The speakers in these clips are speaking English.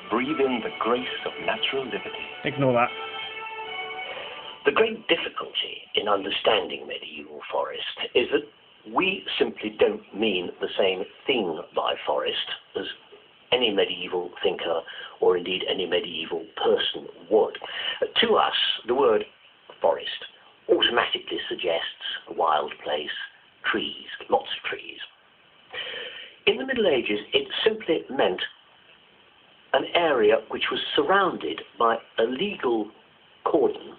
breathe in the grace of natural liberty. Ignore that. The great difficulty in understanding medieval forest is that we simply don't mean the same thing by forest as any medieval thinker or indeed any medieval person would. To us, the word forest automatically suggests a wild place, trees, lots of trees. In the Middle Ages, it simply meant an area which was surrounded by a legal cordon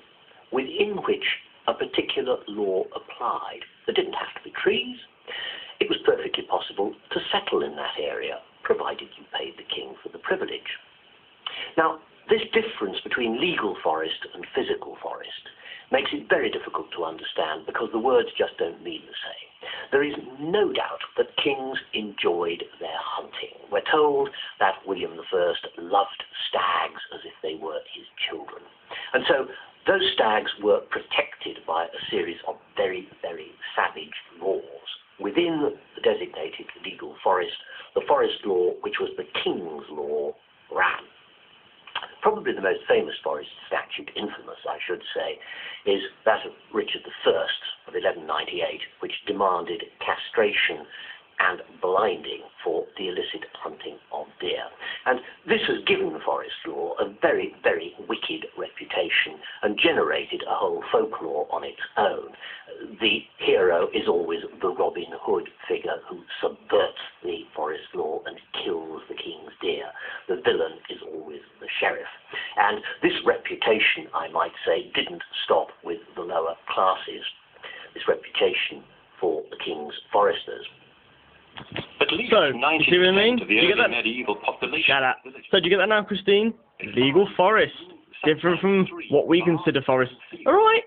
within which a particular law applied. There didn't have to be trees. It was perfectly possible to settle in that area, provided you paid the king for the privilege. Now, this difference between legal forest and physical forest makes it very difficult to understand because the words just don't mean the same. There is no doubt that kings enjoyed their hunting. We're told that William I loved stags as if they were his children. And so those stags were protected by a series of very, very savage laws. Within the designated legal forest, the forest law, which was the king's law, ran. Probably the most famous forest statute, infamous I should say, is that of Richard I of 1198, which demanded castration and blinding for the illicit hunting of deer. And this has given the forest law a very, very wicked reputation and generated a whole folklore on its own. The hero is always the Robin Hood figure who subverts the forest law and kills the king's deer. The villain is always the sheriff. And this reputation, I might say, didn't stop with the lower classes. This reputation for the king's foresters. At least So, 90% you see what I mean? of the Do you get early that? medieval population. Shut up. So do you get that now, Christine? Legal forest. Different from what we consider forest. Alright?